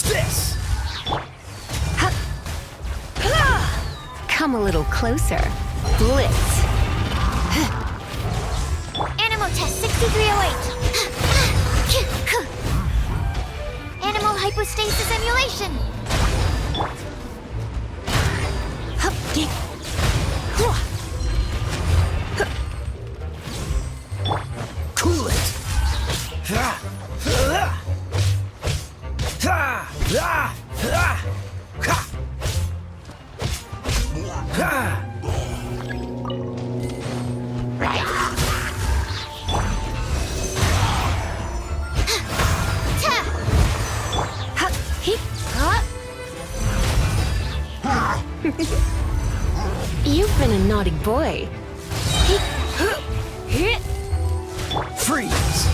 this! Come a little closer. Blitz. Animal test 6308. Animal hypostasis emulation. Cool it! You've been a naughty boy. Freeze!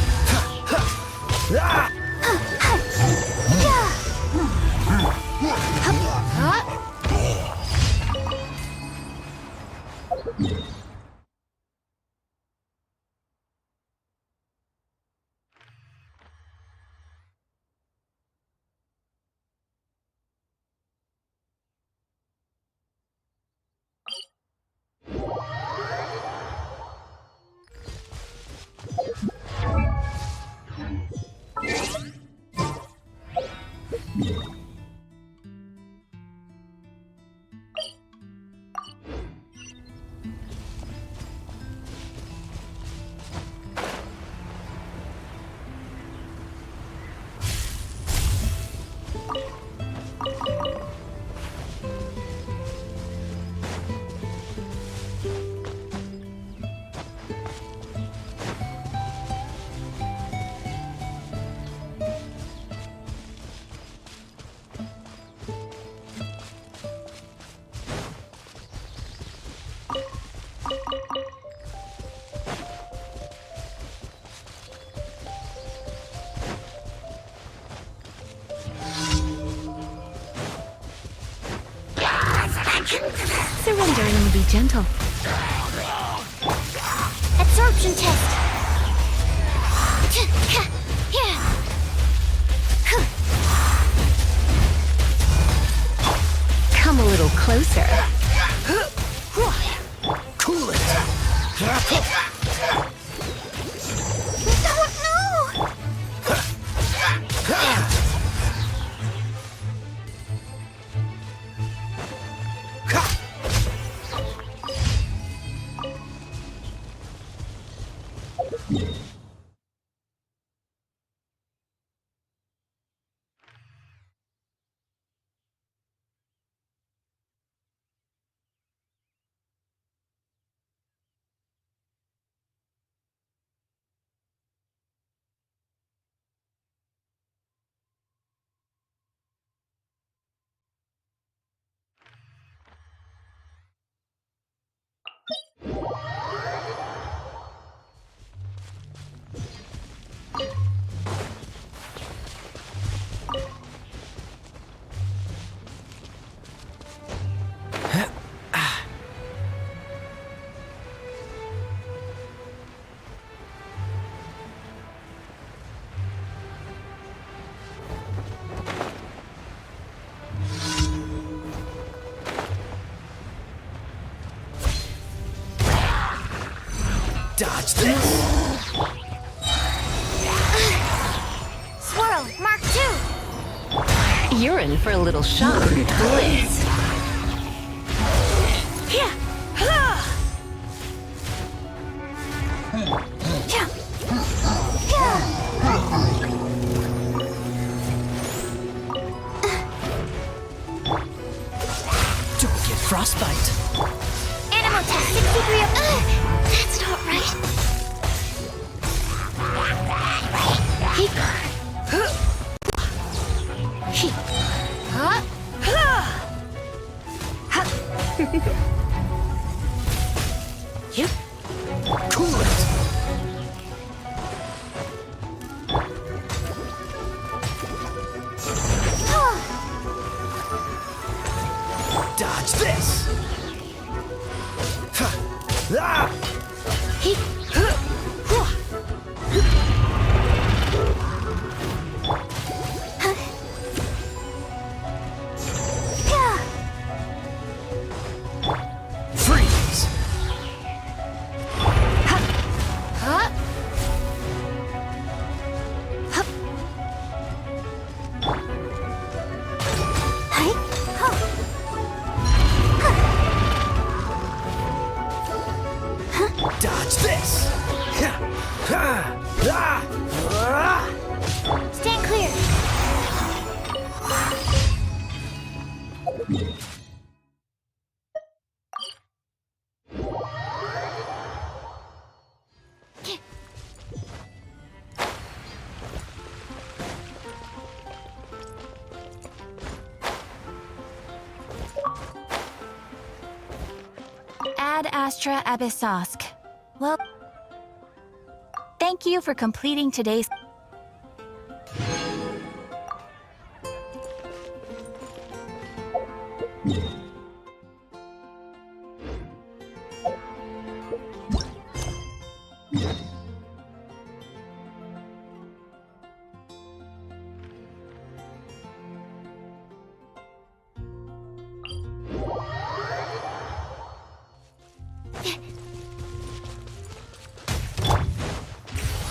Surrender and be gentle. Absorption test. Come a little closer. Cool it! Dodge this! Swirl, Mark 2. You're in for a little shock. Blitz. Don't get frostbite! Animal test 6308. That's not right. Cool it! Dodge this! Ad Astra Abyssosk. Well, thank you for completing today's...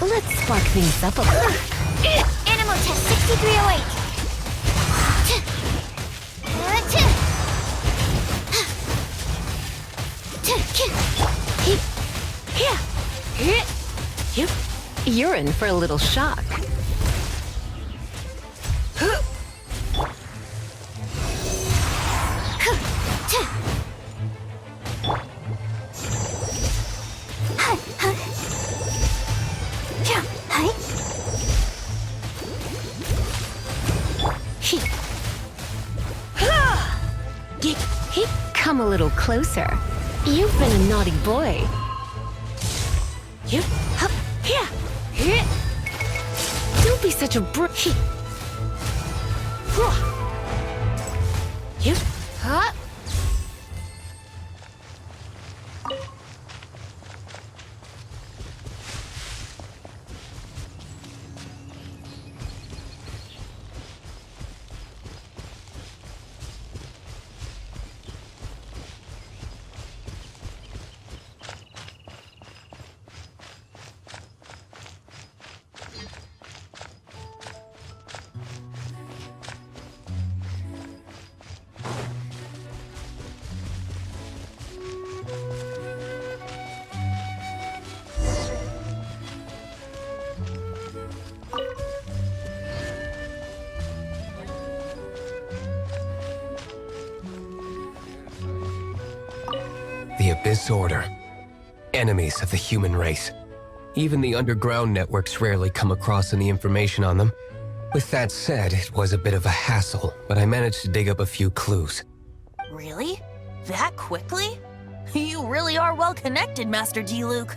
Let's spark things up a bit. Animal Test 6308. You're in for a little shock. Come a little closer. You've been a naughty boy. Don't be such a The Abyss Order. Enemies of the human race. Even the underground networks rarely come across any information on them. With that said, it was a bit of a hassle, but I managed to dig up a few clues. Really? That quickly? You really are well connected, Master G-Luke.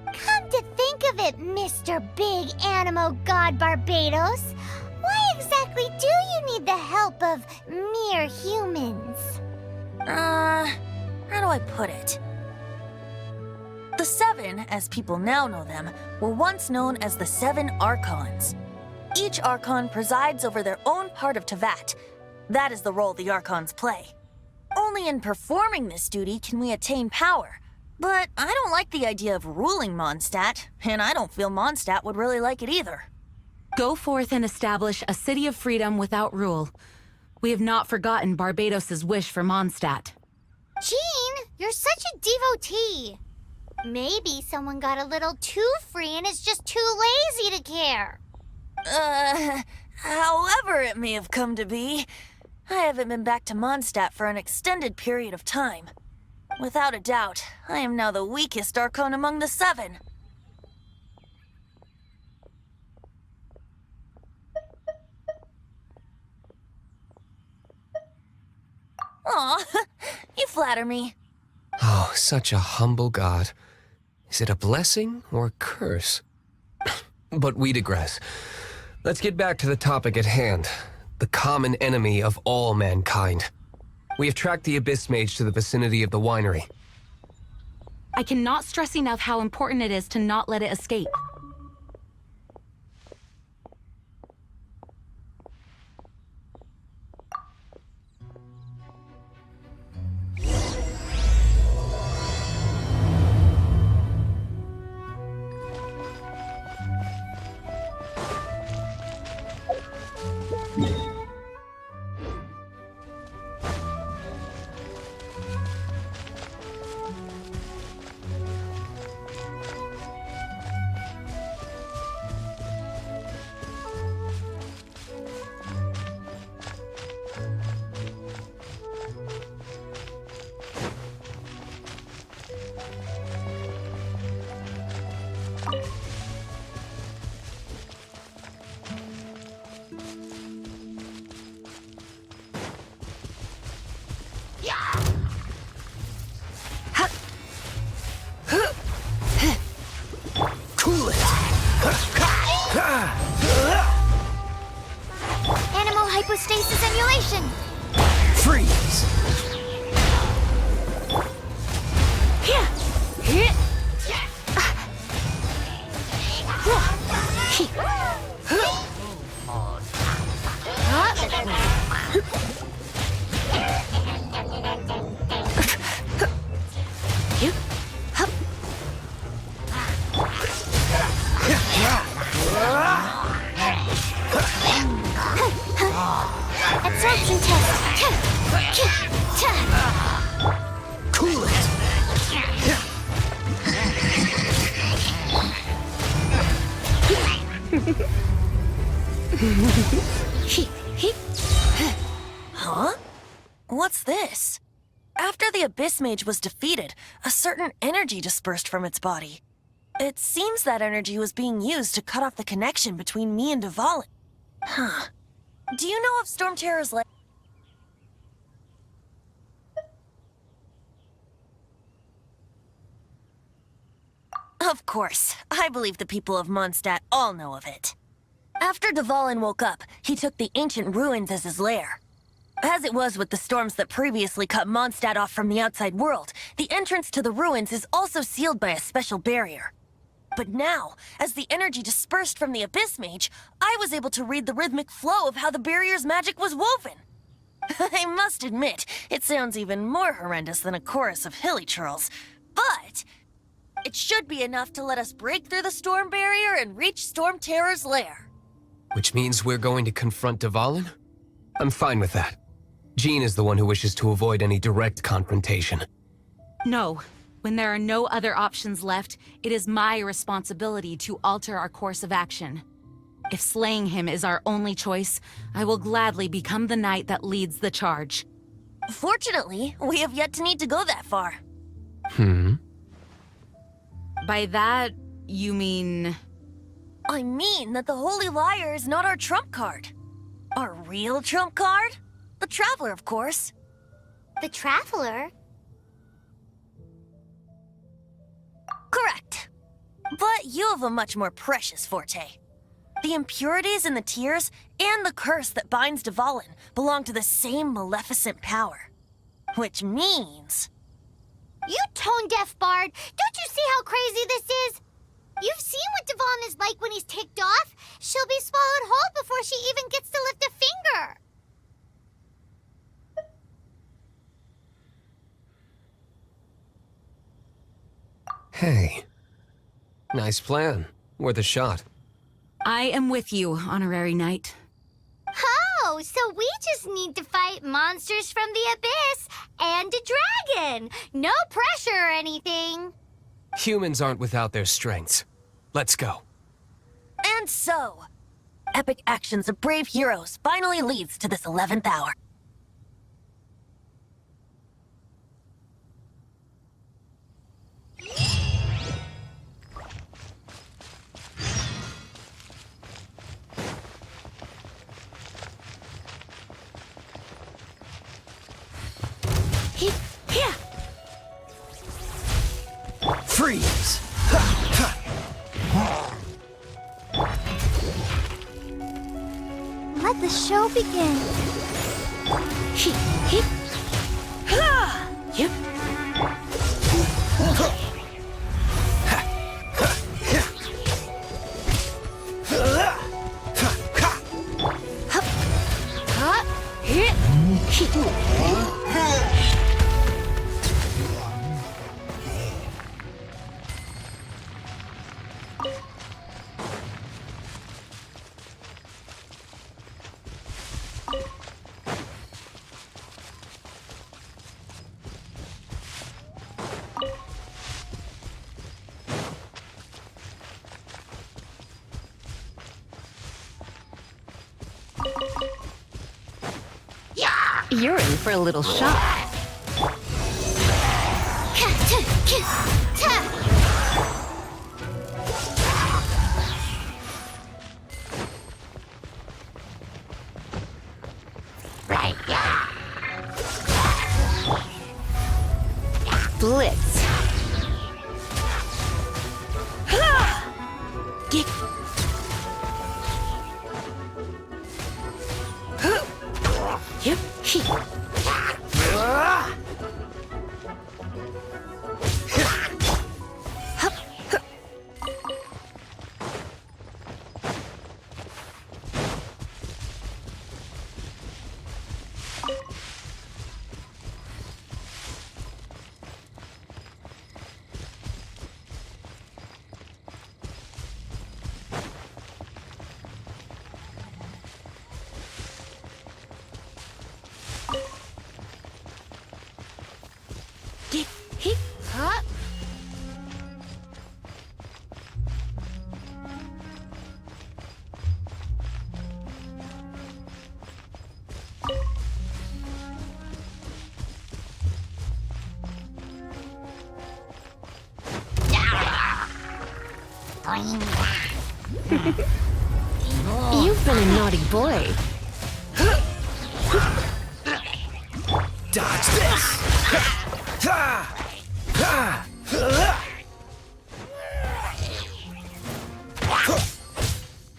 Come to think of it, Mr. Big Animo God Barbados, why exactly do you need the help of mere humans? How do I put it? The Seven, as people now know them, were once known as the Seven Archons. Each Archon presides over their own part of Teyvat. That is the role the Archons play. Only in performing this duty can we attain power. But I don't like the idea of ruling Mondstadt, and I don't feel Mondstadt would really like it either. Go forth and establish a city of freedom without rule. We have not forgotten Barbados' wish for Mondstadt. Jean, you're such a devotee. Maybe someone got a little too free and is just too lazy to care. However it may have come to be, I haven't been back to Mondstadt for an extended period of time. Without a doubt, I am now the weakest Archon among the Seven. Aw, you flatter me. Oh, such a humble god. Is it a blessing or a curse? But we digress. Let's get back to the topic at hand. The common enemy of all mankind. We have tracked the Abyss Mage to the vicinity of the winery. I cannot stress enough how important it is to not let it escape. Cool it! Animal hypostasis emulation. Freeze! Absorption test. Cool it! Huh? What's this? After the Abyss Mage was defeated, a certain energy dispersed from its body. It seems that energy was being used to cut off the connection between me and Dvalin. Huh. Do you know of Storm Terror's lair? Of course. I believe the people of Mondstadt all know of it. After Dvalin woke up, he took the ancient ruins as his lair. As it was with the storms that previously cut Mondstadt off from the outside world, the entrance to the ruins is also sealed by a special barrier. But now, as the energy dispersed from the Abyss Mage, I was able to read the rhythmic flow of how the barrier's magic was woven. I must admit, it sounds even more horrendous than a chorus of hilly churls, but it should be enough to let us break through the storm barrier and reach Storm Terror's lair. Which means we're going to confront Dvalin? I'm fine with that. Jean is the one who wishes to avoid any direct confrontation. No. When there are no other options left, it is my responsibility to alter our course of action. If slaying him is our only choice, I will gladly become the knight that leads the charge. Fortunately, we have yet to need to go that far. By that, you mean... I mean that the Holy Liar is not our trump card. Our real trump card? The Traveler, of course. The Traveler? Correct. But you have a much more precious forte. The impurities in the tears and the curse that binds Dvalin belong to the same maleficent power. Which means... You tone-deaf bard! Don't you see how crazy this is? You've seen what Dvalin is like when he's ticked off. She'll be swallowed whole before she even gets to lift a finger. Hey. Nice plan. Worth a shot. I am with you, Honorary Knight. Oh, so we just need to fight monsters from the abyss and a dragon. No pressure or anything. Humans aren't without their strengths. Let's go. And so, epic actions of brave heroes finally leads to this 11th hour. Freeze! Let the show begin. You're in for a little shock. Blitz. Get. Yep. Huh? You've been a naughty boy. Dodge this! Ha! Ha!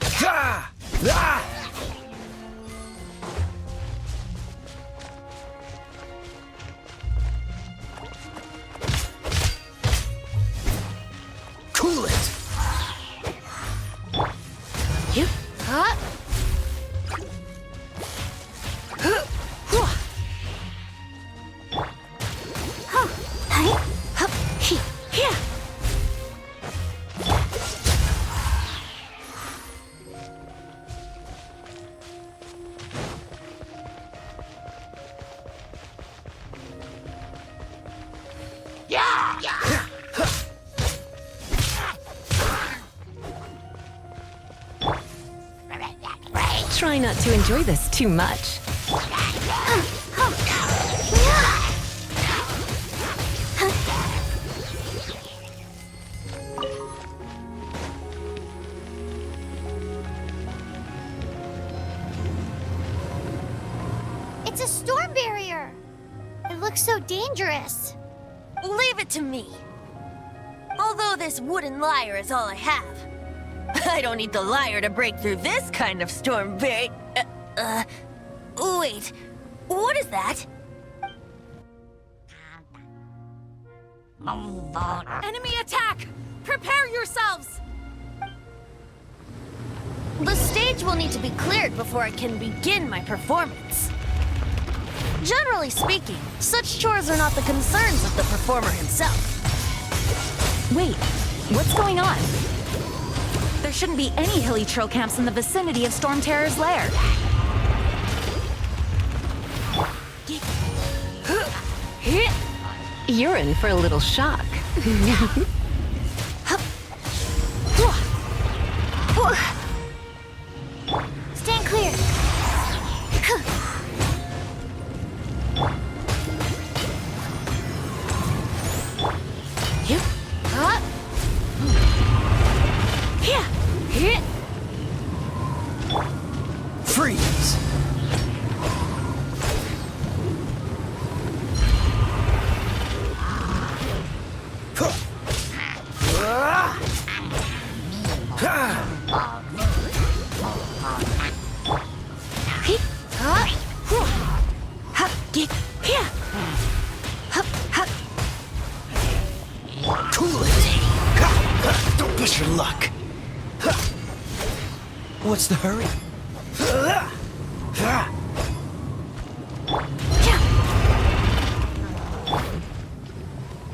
Ha! Ah! Cool it! You. Huh? Here. Try not to enjoy this too much. It's a storm barrier. It looks so dangerous. Leave it to me. Although this wooden lyre is all I have. I don't need the lyre to break through this kind of storm barrier. Wait. What is that? Enemy attack! Prepare yourselves! The stage will need to be cleared before I can begin my performance. Generally speaking, such chores are not the concerns of the performer himself. Wait, what's going on? There shouldn't be any hilly trail camps in the vicinity of Storm Terror's lair. You're in for a little shock. Stand clear. Huh? Freeze! Cool it! Don't push your luck! What's the hurry?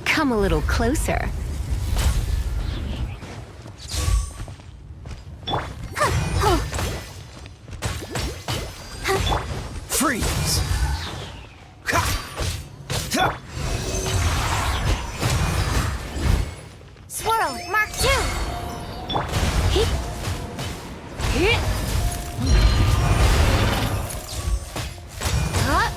Come a little closer. Freeze! Swirl, Mark 2. Huh?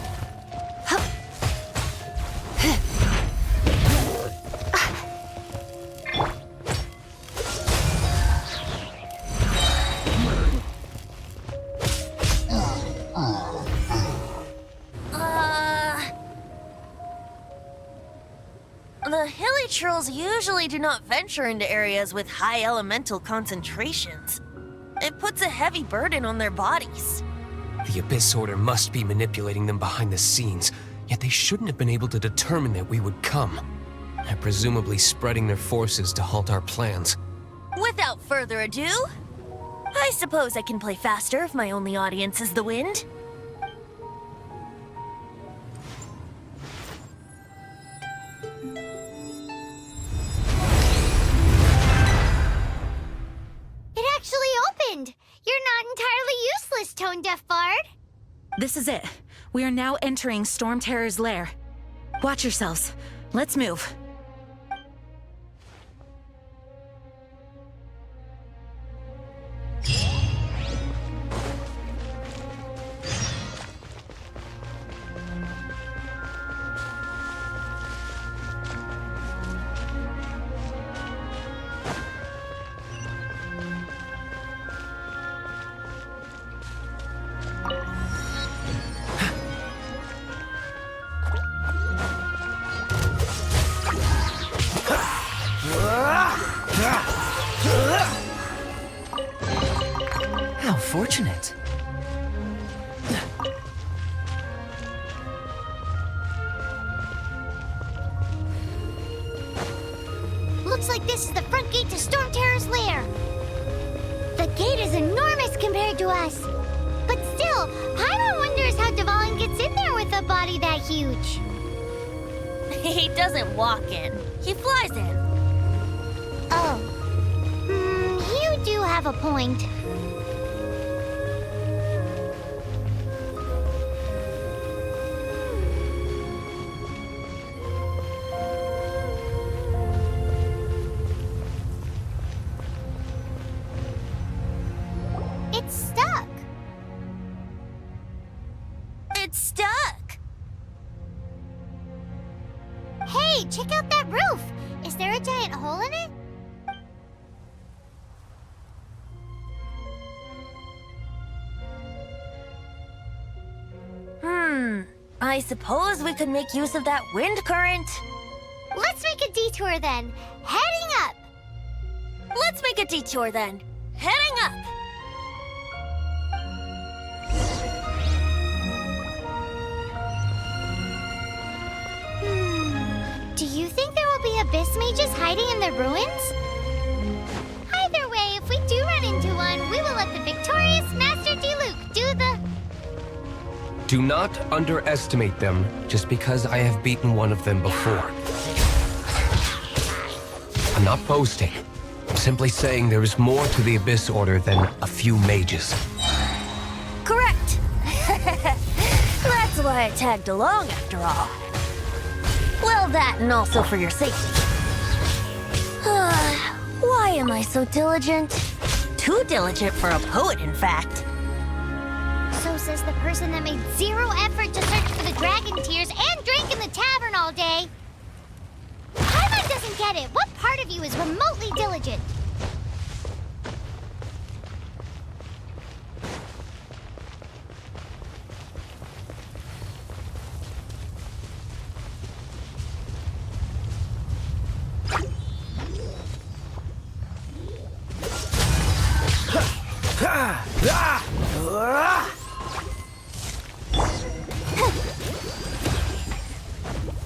The hilichurls usually do not venture into areas with high elemental concentrations. It puts a heavy burden on their bodies. The Abyss Order must be manipulating them behind the scenes, yet they shouldn't have been able to determine that we would come. And presumably spreading their forces to halt our plans. Without further ado, I suppose I can play faster if my only audience is the wind. It actually opened! You're not entirely useless, Tone-Deaf Bard. This is it. We are now entering Storm Terror's lair. Watch yourselves. Let's move. How fortunate. Looks like this is the front gate to Storm Terror's lair. The gate is enormous compared to us. But still, Paimon wonders how Dvalin gets in there with a body that huge. He doesn't walk in, he flies in. Oh. You do have a point. It's stuck. It's stuck. Hey, check out that roof. Is there a giant hole in it? I suppose we could make use of that wind current. Let's make a detour then. Heading up. Let's make a detour then. Heading up. Do you think there will be abyss mages hiding in the ruins? Either way, if we do run into one, we will let the victorious Master Diluc do the... Do not underestimate them just because I have beaten one of them before. I'm not boasting. I'm simply saying there is more to the Abyss Order than a few mages. Correct. That's why I tagged along after all. Well, that and also for your safety. Why am I so diligent? Too diligent for a poet, in fact. So says the person that made zero effort to search for the dragon tears and drank in the tavern all day. Paimon doesn't get it. What part of you is remotely diligent?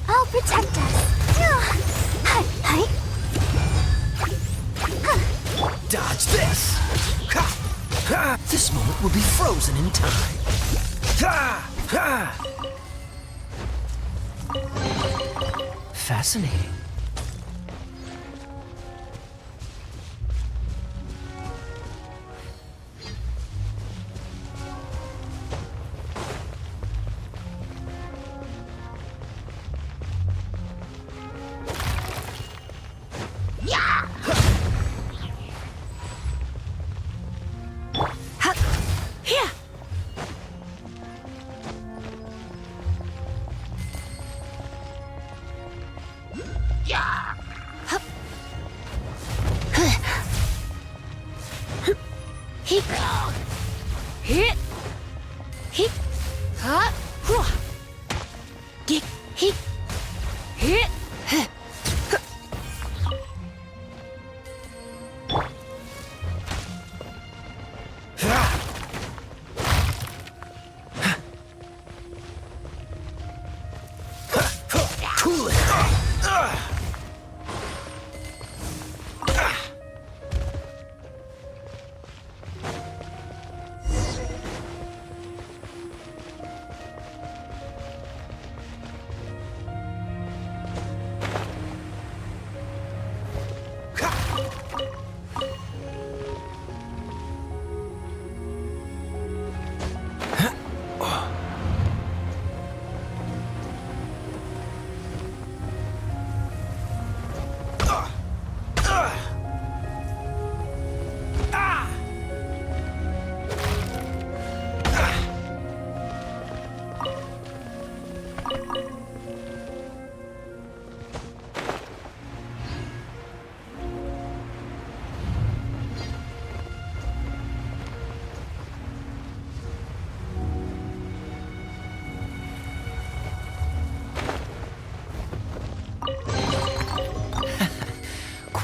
I'll protect us. Dodge this! This moment will be frozen in time. Fascinating.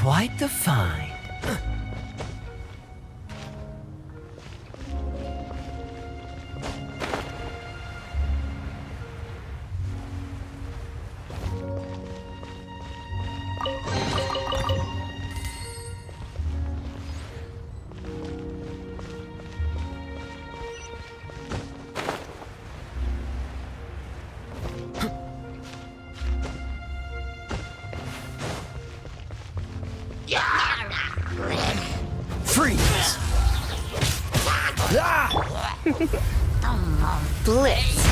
Quite the find. Freeze! Blitz.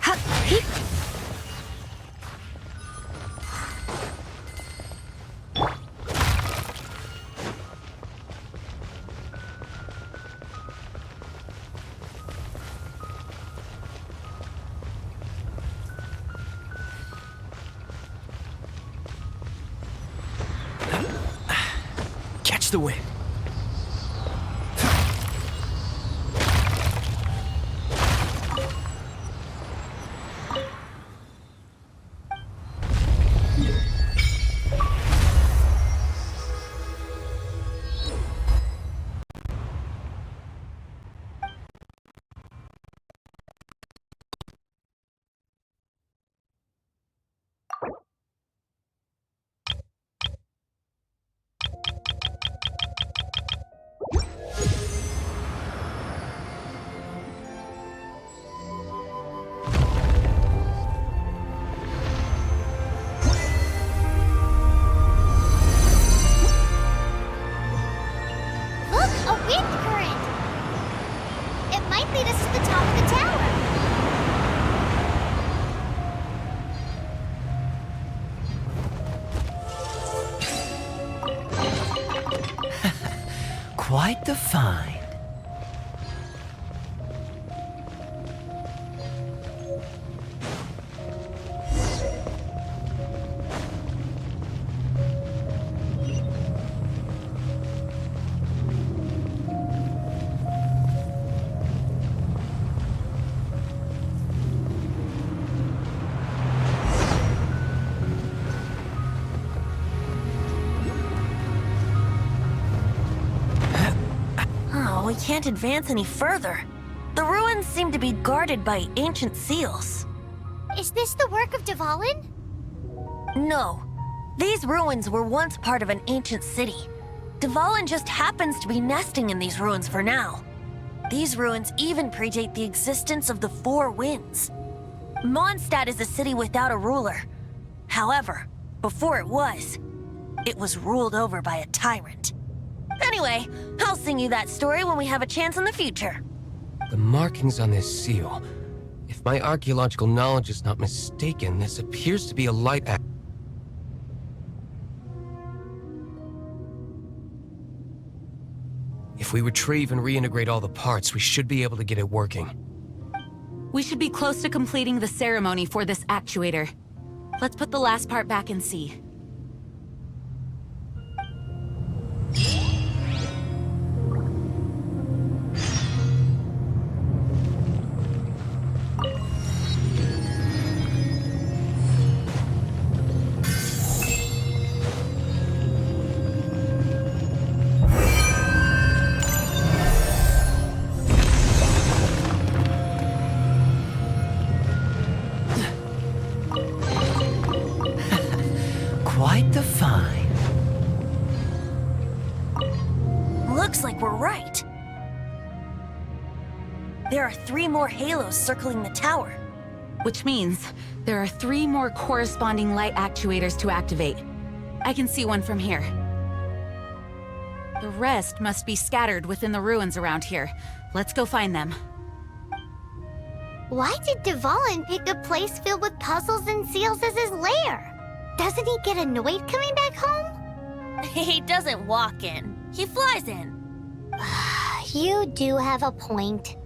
Ha, heep. Catch the wind. Look, a wind current! It might lead us to the top of the tower. Quite the find. Oh, we can't advance any further. The ruins seem to be guarded by ancient seals. Is this the work of Dvalin? No. These ruins were once part of an ancient city. Dvalin just happens to be nesting in these ruins for now. These ruins even predate the existence of the Four Winds. Mondstadt is a city without a ruler. However, before it was ruled over by a tyrant. Anyway, I'll sing you that story when we have a chance in the future. The markings on this seal. If my archaeological knowledge is not mistaken, this appears to be a light act. If we retrieve and reintegrate all the parts, we should be able to get it working. We should be close to completing the ceremony for this actuator. Let's put the last part back and see. Quite the find. Looks like we're right. There are 3 more halos circling the tower. Which means there are 3 more corresponding light actuators to activate. I can see one from here. The rest must be scattered within the ruins around here. Let's go find them. Why did Dvalin pick a place filled with puzzles and seals as his lair? Doesn't he get annoyed coming back home? He doesn't walk in. He flies in. You do have a point.